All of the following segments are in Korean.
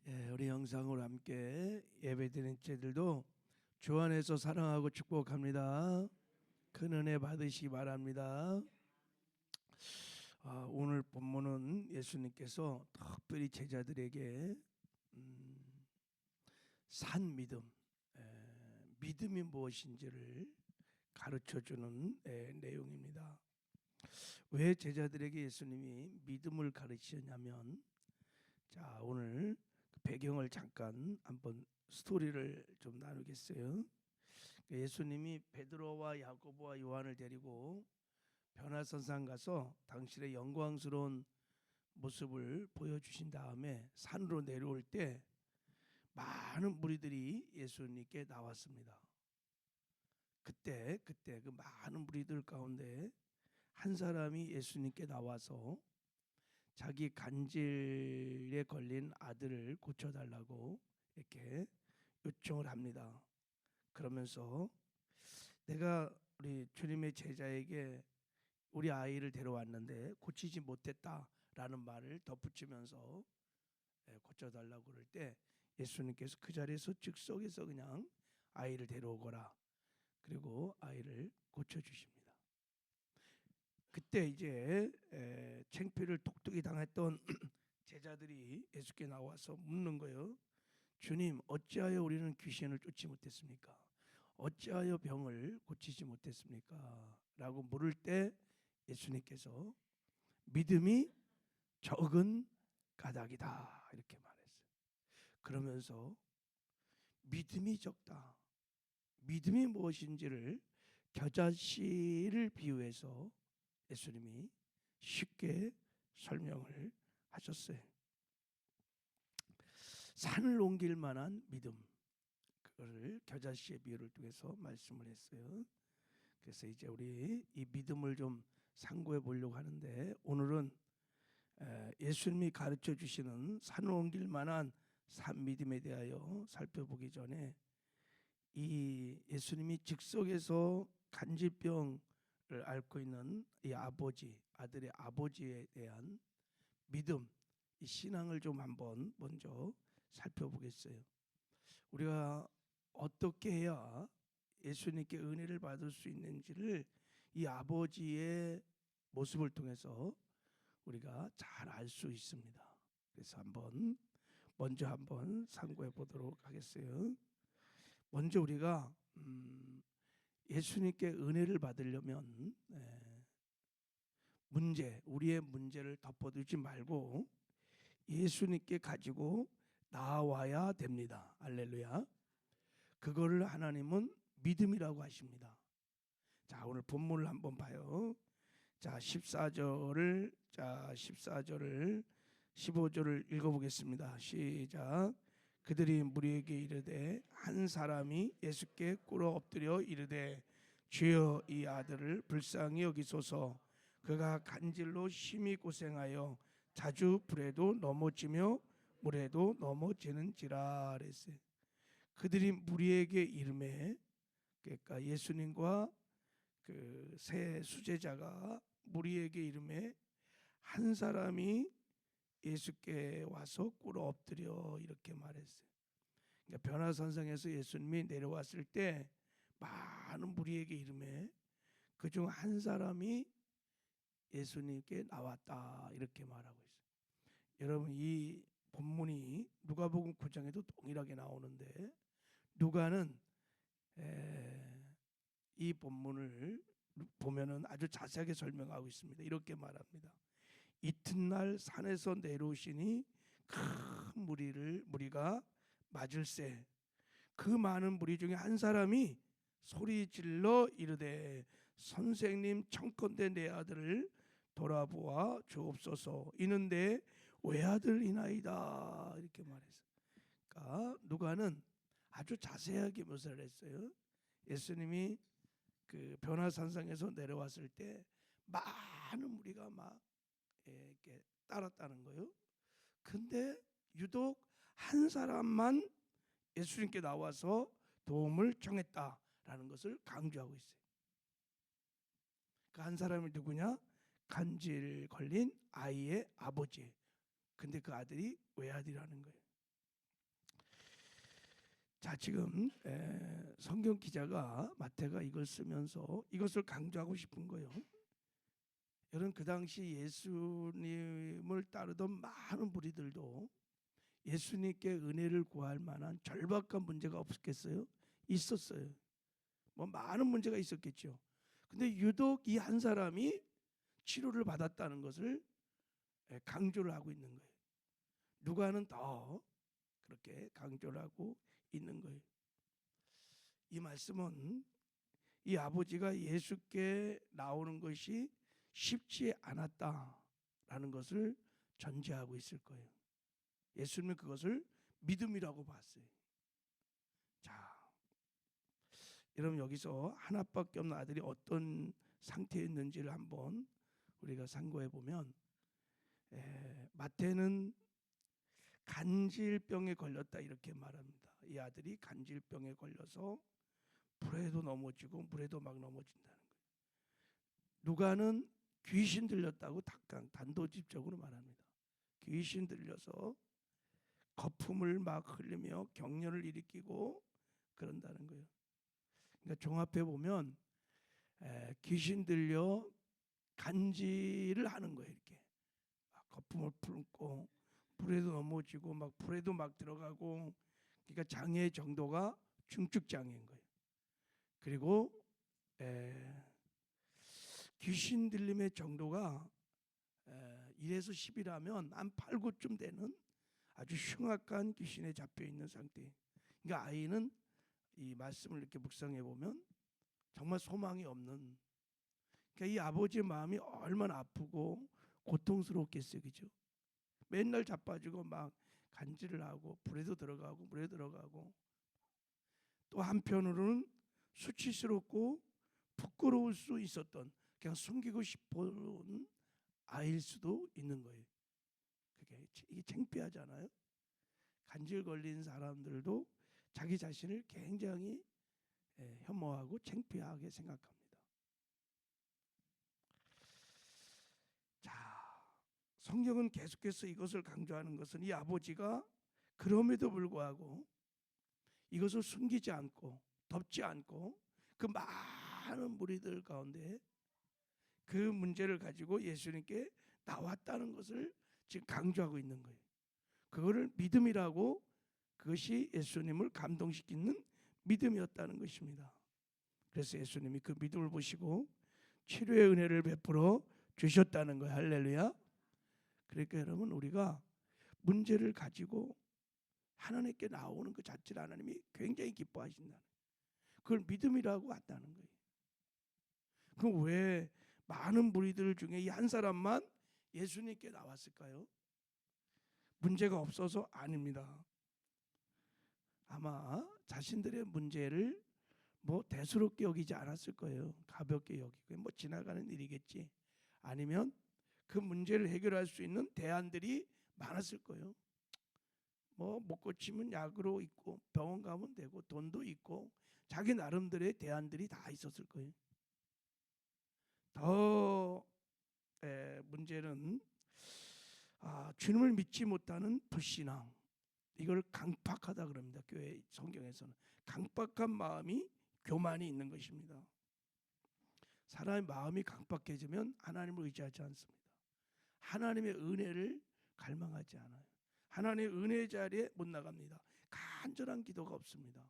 우리 영상으로 함께 예배드리는 제들도 주 안에서 사랑하고 축복합니다. 큰 은혜 받으시기 바랍니다. 오늘 본문은 예수님께서 특별히 제자들에게 산 믿음, 믿음이 무엇인지를 가르쳐주는 내용입니다. 왜 제자들에게 예수님이 믿음을 가르치셨냐면, 자, 오늘 그 배경을 잠깐 한번 스토리를 좀 나누겠어요. 예수님이 베드로와 야고보와 요한을 데리고 변화산상 가서 당신의 영광스러운 모습을 보여주신 다음에 산으로 내려올 때 많은 무리들이 예수님께 나왔습니다. 그때 그 많은 무리들 가운데 한 사람이 예수님께 나와서 자기 간질에 걸린 아들을 고쳐달라고 이렇게 요청을 합니다. 그러면서 내가 우리 주님의 제자에게 우리 아이를 데려왔는데 고치지 못했다라는 말을 덧붙이면서 고쳐달라고 그럴 때 예수님께서 그 자리에서 즉석에서 그냥 아이를 데려오거라, 그리고 아이를 고쳐주십니다. 그때 이제 창피를 톡톡히 당했던 제자들이 예수께 나와서 묻는 거예요. 주님, 어찌하여 우리는 귀신을 쫓지 못했습니까? 어찌하여 병을 고치지 못했습니까? 라고 물을 때 예수님께서 믿음이 적은 가닥이다 이렇게 말했어요. 그러면서 믿음이 적다, 믿음이 무엇인지를 겨자씨를 비유해서 예수님이 쉽게 설명을 하셨어요. 산을 옮길 만한 믿음, 그거를 겨자씨의 비유를 통해서 말씀을 했어요. 그래서 이제 우리 이 믿음을 좀 상고해 보려고 하는데, 오늘은 예수님이 가르쳐 주시는 산을 옮길 만한 산 믿음에 대하여 살펴보기 전에, 이 예수님이 즉석에서 간질병을 앓고 있는 이 아버지, 아들의 아버지에 대한 믿음, 이 신앙을 좀 한번 먼저 살펴보겠어요. 우리가 어떻게 해야 예수님께 은혜를 받을 수 있는지를 이 아버지의 모습을 통해서 우리가 잘 알 수 있습니다. 그래서 먼저 한번 상고해 보도록 하겠어요. 먼저 우리가 예수님께 은혜를 받으려면 우리의 문제를 덮어두지 말고 예수님께 가지고 나와야 됩니다. 할렐루야. 그거를 하나님은 믿음이라고 하십니다. 자, 오늘 본문을 한번 봐요. 자, 14절을 15절을 읽어보겠습니다. 시작. 그들이 무리에게 이르되 한 사람이 예수께 꿇어 엎드려 이르되 주여, 이 아들을 불쌍히 여기소서. 그가 간질로 심히 고생하여 자주 불에도 넘어지며 물에도 넘어지는지라 그랬어요. 그들이 무리에게 이르매, 그러니까 예수님과 그 세 수제자가 무리에게 이르매 한 사람이 예수께 와서 꿇어 엎드려 이렇게 말했어요. 그러니까 변화산상에서 예수님이 내려왔을 때 많은 무리에게 이르매 그중 한 사람이 예수님께 나왔다 이렇게 말하고 있어요. 여러분, 이 본문이 누가복음 9장에도 동일하게 나오는데, 누가는 이 본문을 보면은 아주 자세하게 설명하고 있습니다. 이렇게 말합니다. 이튿날 산에서 내려오시니 큰 무리가 맞을세. 그 많은 무리 중에 한 사람이 소리 질러 이르되 선생님, 청컨대 내 아들을 돌아보아 주옵소서. 이는 내 외아들이나이다 이렇게 말했어요. 그러니까 누가는 아주 자세하게 묘사를 했어요. 예수님이 그 변화산상에서 내려왔을 때 많은 무리가 막 이렇게 따랐다는 거예요. 근데 유독 한 사람만 예수님께 나와서 도움을 청했다라는 것을 강조하고 있어요. 그 한 사람이 누구냐? 간질 걸린 아이의 아버지. 근데 그 아들이 외아들이라는 거예요. 자, 지금 성경 기자가 마태가 이걸 쓰면서 이것을 강조하고 싶은 거예요. 여러분, 그 당시 예수님을 따르던 많은 무리들도 예수님께 은혜를 구할 만한 절박한 문제가 없었겠어요? 있었어요. 뭐 많은 문제가 있었겠죠. 근데 유독 이 한 사람이 치료를 받았다는 것을 강조를 하고 있는 거예요. 누가는 더 그렇게 강조를 하고 있는 거예요. 이 말씀은 이 아버지가 예수께 나오는 것이 쉽지 않았다라는 것을 전제하고 있을 거예요. 예수님은 그것을 믿음이라고 봤어요. 자, 여러분, 여기서 하나밖에 없는 아들이 어떤 상태에 있는지를 한번 우리가 상고해 보면, 마태는 간질병에 걸렸다 이렇게 말합니다. 이 아들이 간질병에 걸려서 불에도 넘어지고 물에도 막 넘어진다는 거예요. 누가는 귀신 들렸다고 단도직입적으로 말합니다. 귀신 들려서 거품을 막 흘리며 격렬을 일으키고 그런다는 거예요. 그러니까 종합해 보면 귀신 들려 간질을 하는 거예요. 이렇게 거품을 품고 불에도 넘어지고 막 불에도 막 들어가고, 그러니까 장애의 정도가 중증 장애인 거예요. 그리고 귀신 들림의 정도가 1에서 10이라면 한 8, 9쯤 되는 아주 흉악한 귀신에 잡혀 있는 상태. 그러니까 아이는 이 말씀을 이렇게 묵상해 보면 정말 소망이 없는, 그러니까 이 아버지의 마음이 얼마나 아프고 고통스럽겠어요, 그죠? 맨날 자빠지고 막 간질을 하고 불에도 들어가고 물에 들어가고, 또 한편으로는 수치스럽고 부끄러울 수 있었던, 그냥 숨기고 싶은 아이일 수도 있는 거예요. 이게 창피하잖아요. 간질 걸린 사람들도 자기 자신을 굉장히 혐오하고 창피하게 생각합니다. 자, 성경은 계속해서 이것을 강조하는 것은 이 아버지가 그럼에도 불구하고 이것을 숨기지 않고 덮지 않고 그 많은 무리들 가운데 그 문제를 가지고 예수님께 나왔다는 것을 지금 강조하고 있는 거예요. 그거를 믿음이라고, 그것이 예수님을 감동시키는 믿음이었다는 것입니다. 그래서 예수님이 그 믿음을 보시고 치료의 은혜를 베풀어 주셨다는 거예요. 할렐루야. 그러니까 여러분, 우리가 문제를 가지고 하나님께 나오는 그 자체를 하나님이 굉장히 기뻐하신다는, 그걸 믿음이라고 한다는 거예요. 그럼 왜 많은 무리들 중에 이 한 사람만 예수님께 나왔을까요? 문제가 없어서 아닙니다. 아마 자신들의 문제를 뭐 대수롭게 여기지 않았을 거예요. 가볍게 여기고 뭐 지나가는 일이겠지. 아니면 그 문제를 해결할 수 있는 대안들이 많았을 거예요. 뭐 못 고치면 약으로 있고 병원 가면 되고 돈도 있고 자기 나름대로의 대안들이 다 있었을 거예요. 더 문제는 주님을 믿지 못하는 불신앙, 이걸 강팍하다 그럽니다. 교회 성경에서는 강팍한 마음이 교만이 있는 것입니다. 사람의 마음이 강팍해지면 하나님을 의지하지 않습니다. 하나님의 은혜를 갈망하지 않아요. 하나님의 은혜 자리에 못 나갑니다. 간절한 기도가 없습니다.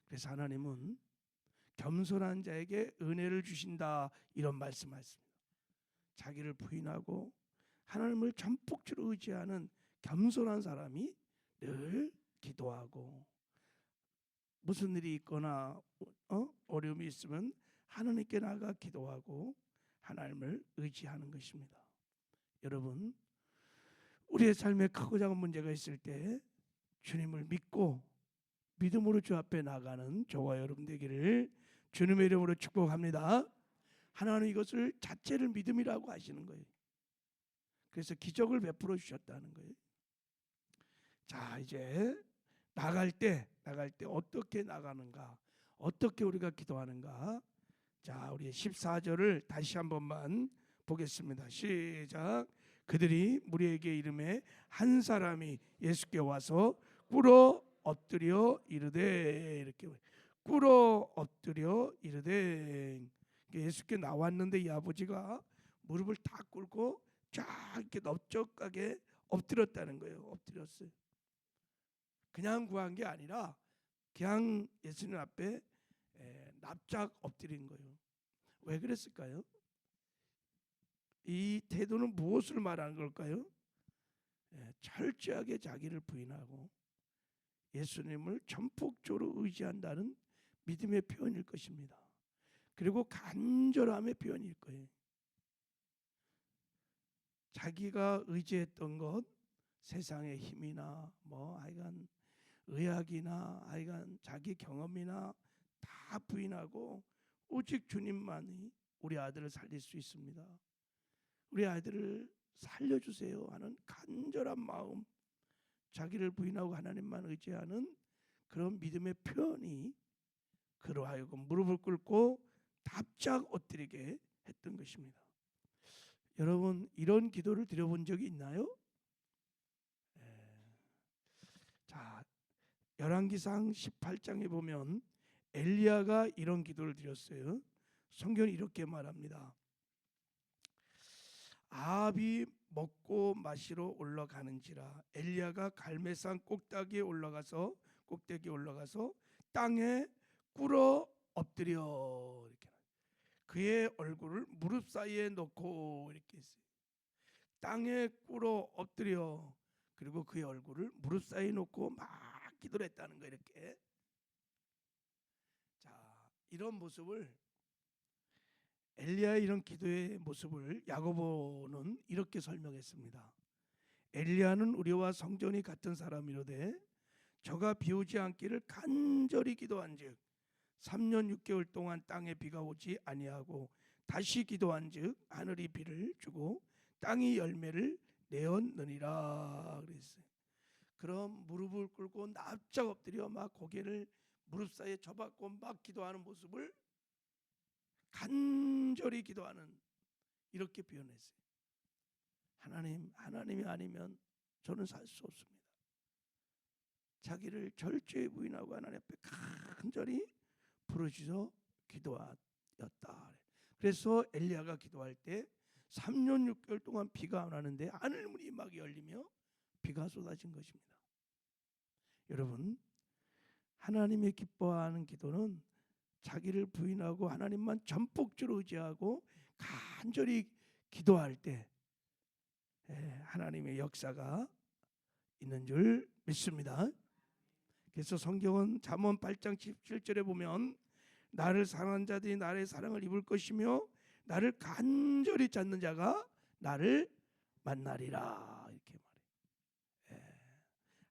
그래서 하나님은 겸손한 자에게 은혜를 주신다 이런 말씀하셨습니다. 자기를 부인하고 하나님을 전폭주로 의지하는 겸손한 사람이 늘 기도하고, 무슨 일이 있거나 어려움이 있으면 하나님께 나가 기도하고 하나님을 의지하는 것입니다. 여러분, 우리의 삶에 크고 작은 문제가 있을 때 주님을 믿고 믿음으로 주 앞에 나가는 저와 여러분 되기를 주님의 이름으로 축복합니다. 하나님 이것을 자체를 믿음이라고 하시는 거예요. 그래서 기적을 베풀어 주셨다는 거예요. 자, 이제 나갈 때 어떻게 나가는가, 어떻게 우리가 기도하는가. 자, 우리 14절을 다시 한 번만 보겠습니다. 시작. 그들이 무리에게 이름에 한 사람이 예수께 와서 꿇어 엎드려 이르되, 이렇게 꿇어 엎드려 이르되. 예수께 나왔는데 이 아버지가 무릎을 다 꿇고 쫙 이렇게 넓적하게 엎드렸다는 거예요. 엎드렸어요. 그냥 구한 게 아니라 그냥 예수님 앞에 납작 엎드린 거예요. 왜 그랬을까요? 이 태도는 무엇을 말하는 걸까요? 철저하게 자기를 부인하고 예수님을 전폭적으로 의지한다는 믿음의 표현일 것입니다. 그리고 간절함의 표현일 거예요. 자기가 의지했던 것, 세상의 힘이나 하여간 의학이나 하여간 자기 경험이나 다 부인하고 오직 주님만이 우리 아들을 살릴 수 있습니다. 우리 아들을 살려주세요 하는 간절한 마음, 자기를 부인하고 하나님만 의지하는 그런 믿음의 표현이 그로 하여금 무릎을 꿇고 납작 엎드리게 했던 것입니다. 여러분, 이런 기도를 드려본 적이 있나요? 자, 열왕기상 18장에 보면 엘리야가 이런 기도를 드렸어요. 성경은 이렇게 말합니다. 아합이 먹고 마시러 올라가는지라 엘리야가 갈멜산 꼭대기에 올라가서 땅에 꿇어 엎드려, 이렇게 그의 얼굴을 무릎 사이에 놓고, 이렇게 했어요. 땅에 꿇어 엎드려, 그리고 그의 얼굴을 무릎 사이에 놓고 막 기도를 했다는 거예요. 이렇게. 자, 이런 모습을, 엘리야의 이런 기도의 모습을 야고보는 이렇게 설명했습니다. 엘리야는 우리와 성전이 같은 사람이로되 저가 비오지 않기를 간절히 기도한즉 3년 6개월 동안 땅에 비가 오지 아니하고 다시 기도한즉 하늘이 비를 주고 땅이 열매를 내었느니라 그랬어요. 그럼 무릎을 꿇고 납작 엎드려 막 고개를 무릎 사이에 접었고 막 기도하는 모습을 간절히 기도하는, 이렇게 표현했어요. 하나님이 아니면 저는 살 수 없습니다. 자기를 철저히 부인하고 하나님 앞에 간절히 부르짖어 기도하였다. 그래서 엘리야가 기도할 때 3년 6개월 동안 비가 안 하는데 하늘문이 막 열리며 비가 쏟아진 것입니다. 여러분, 하나님이 기뻐하는 기도는 자기를 부인하고 하나님만 전폭적으로 의지하고 간절히 기도할 때 하나님의 역사가 있는 줄 믿습니다. 그래서 성경은 잠언 8장 17절에 보면 나를 사랑하는 자들이 나의 사랑을 입을 것이며 나를 간절히 찾는 자가 나를 만나리라, 이렇게 말해요.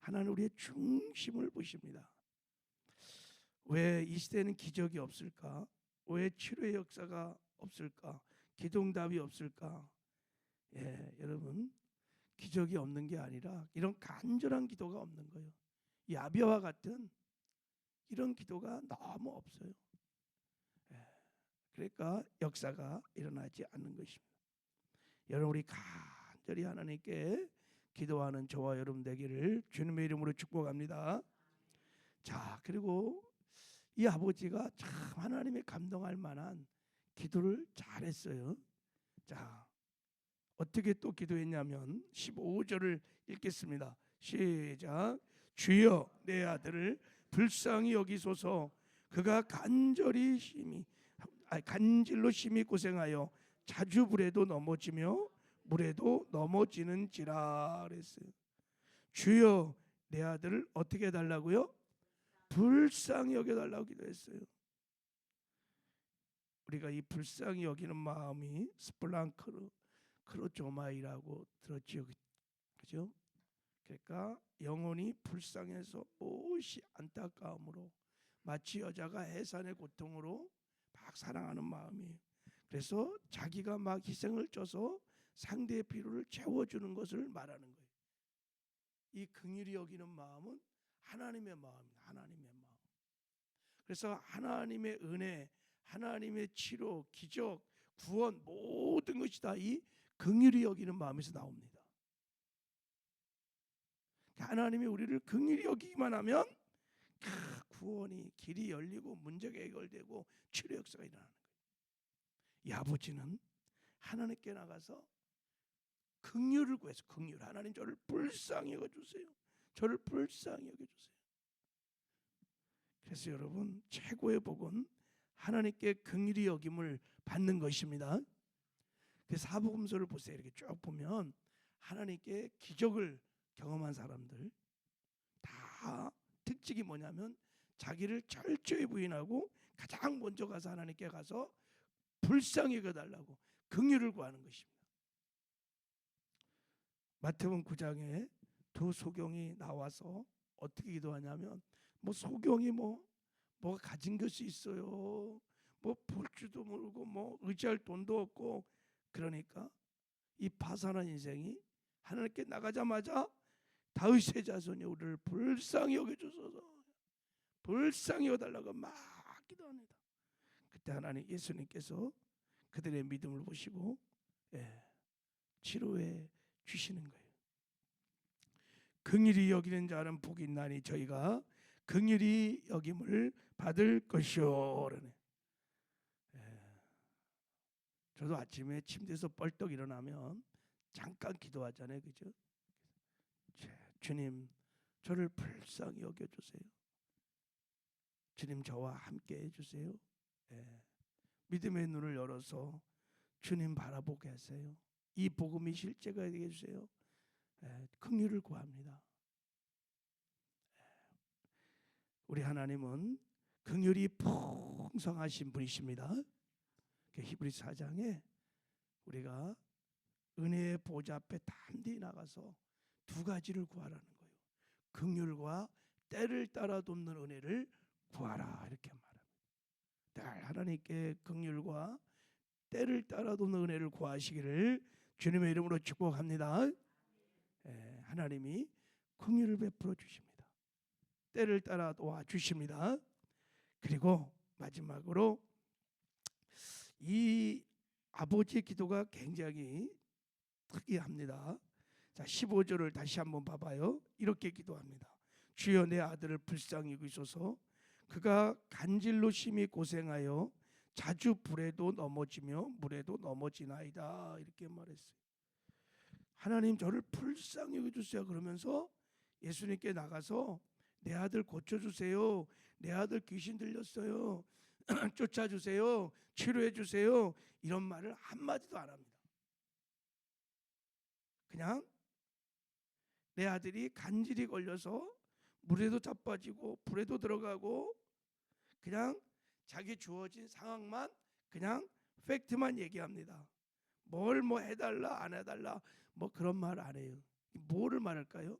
하나님 우리의 중심을 보십니다. 왜 이 시대에는 기적이 없을까? 왜 치료의 역사가 없을까? 기도응답이 없을까? 여러분, 기적이 없는 게 아니라 이런 간절한 기도가 없는 거예요. 이 아비와 같은 이런 기도가 너무 없어요. 그러니까 역사가 일어나지 않는 것입니다. 여러분, 우리 간절히 하나님께 기도하는 저와 여러분 되기를 주님의 이름으로 축복합니다. 자, 그리고 이 아버지가 참 하나님의 감동할 만한 기도를 잘했어요. 자, 어떻게 또 기도했냐면 15절을 읽겠습니다. 시작. 주여 내 아들을 불쌍히 여기소서. 그가 간질로 심히 고생하여 자주 불에도 넘어지며 물에도 넘어지는지라 그랬어요. 주여 내 아들을 어떻게 해달라고요? 불쌍히 여겨달라고 기도했어요. 우리가 이 불쌍히 여기는 마음이 크로조마이라고 들었죠, 그죠? 그러니까 영혼이 불쌍해서 무엇이 안타까움으로 마치 여자가 해산의 고통으로 막 사랑하는 마음이에요. 그래서 자기가 막 희생을 줘서 상대의 필요를 채워주는 것을 말하는 거예요. 이 긍휼히 여기는 마음은 하나님의 마음입니다. 하나님의 마음. 그래서 하나님의 은혜, 하나님의 치료, 기적, 구원 모든 것이 다 이 긍휼히 여기는 마음에서 나옵니다. 하나님이 우리를 긍휼히 여기기만 하면 구원이 길이 열리고 문제가 해결되고 치료 역사가 일어나는 거예요. 이 아버지는 하나님께 나가서 긍휼을 구해서, 긍휼, 하나님 저를 불쌍히 여겨주세요. 저를 불쌍히 여겨주세요. 그래서 여러분, 최고의 복은 하나님께 긍휼히 여김을 받는 것입니다. 그 사복음서를 보세요. 이렇게 쭉 보면 하나님께 기적을 경험한 사람들 다 특징이 뭐냐면 자기를 철저히 부인하고 가장 먼저 가서 하나님께 가서 불쌍히 여겨달라고 긍휼을 구하는 것입니다. 마태복음 9장에 두 소경이 나와서 어떻게 기도하냐면, 뭐 소경이 뭐가 가진 것이 있어요, 뭐 볼 줄도 모르고 뭐 의지할 돈도 없고, 그러니까 이 파산한 인생이 하나님께 나가자마자 다윗의 자손이 우리를 불쌍히 여겨주소서, 불쌍히 여달라고 막 기도합니다. 그때 하나님 예수님께서 그들의 믿음을 보시고 치료해 주시는 거예요. 긍휼히 여기는 자는 복이 있나니 저희가 긍휼히 여김을 받을 것이요. 저도 아침에 침대에서 벌떡 일어나면 잠깐 기도하잖아요, 그죠? 주님, 저를 불쌍히 여겨주세요. 주님, 저와 함께 해주세요. 믿음의 눈을 열어서 주님 바라보게 하세요. 이 복음이 실제가 되게 해주세요. 긍휼을 구합니다. 우리 하나님은 긍휼이 풍성하신 분이십니다. 히브리서 4장에 우리가 은혜의 보좌 앞에 담대히 나가서 두 가지를 구하라는 거예요. 긍휼과 때를 따라 돕는 은혜를 구하라, 이렇게 말합니다. 늘 하나님께 긍휼과 때를 따라 돕는 은혜를 구하시기를 주님의 이름으로 축복합니다. 하나님이 긍휼을 베풀어 주십니다. 때를 따라 도와주십니다. 그리고 마지막으로 이 아버지의 기도가 굉장히 특이합니다. 자, 15절을 다시 한번 봐봐요. 이렇게 기도합니다. 주여, 내 아들을 불쌍히 여기소서. 그가 간질로 심히 고생하여 자주 불에도 넘어지며 물에도 넘어지나이다, 이렇게 말했어요. 하나님, 저를 불쌍히 여겨주세요. 그러면서 예수님께 나가서 내 아들 고쳐주세요, 내 아들 귀신 들렸어요, 쫓아주세요, 치료해주세요, 이런 말을 한마디도 안 합니다. 그냥 내 아들이 간질이 걸려서 물에도 자빠지고 불에도 들어가고, 그냥 자기 주어진 상황만, 그냥 팩트만 얘기합니다. 뭘 뭐 해달라 안 해달라 뭐 그런 말 안 해요. 뭐를 말할까요?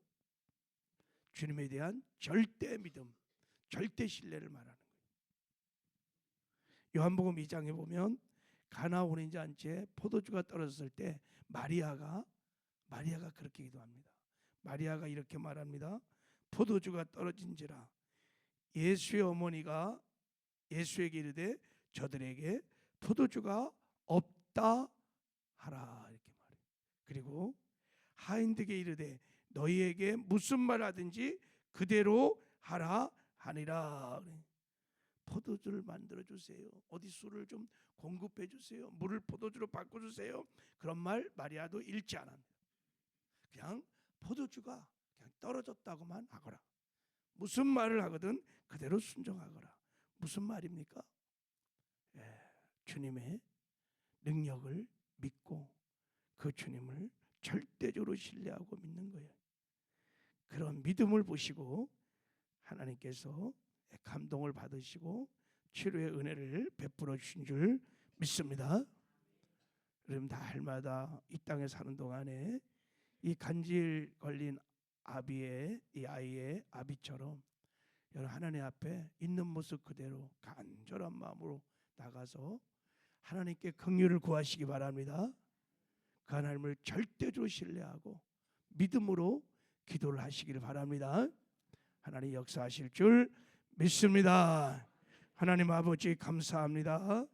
주님에 대한 절대 믿음, 절대 신뢰를 말하는 거예요. 요한복음 2장에 보면 가나 혼인 잔치에 포도주가 떨어졌을 때 마리아가 그렇게 기도합니다. 마리아가 이렇게 말합니다. 포도주가 떨어진지라 예수의 어머니가 예수에게 이르되 저들에게 포도주가 없다 하라, 이렇게 말해요. 그리고 하인들에게 이르되 너희에게 무슨 말 하든지 그대로 하라 하니라. 포도주를 만들어 주세요, 어디 술을 좀 공급해 주세요, 물을 포도주로 바꿔 주세요, 그런 말 마리아도 잃지 않았습니다. 그냥 포도주가 그냥 떨어졌다고만 하거라, 무슨 말을 하거든 그대로 순종하거라. 무슨 말입니까? 주님의 능력을 믿고 그 주님을 절대적으로 신뢰하고 믿는 거예요. 그런 믿음을 보시고 하나님께서 감동을 받으시고 치료의 은혜를 베풀어 주신 줄 믿습니다. 여러분, 날마다 이 땅에 사는 동안에 이 간질 걸린 이 아이의 아비처럼 여러분, 하나님 앞에 있는 모습 그대로 간절한 마음으로 나가서 하나님께 긍휼을 구하시기 바랍니다. 그 하나님을 절대적으로 신뢰하고 믿음으로 기도를 하시기를 바랍니다. 하나님 역사하실 줄 믿습니다. 하나님 아버지, 감사합니다.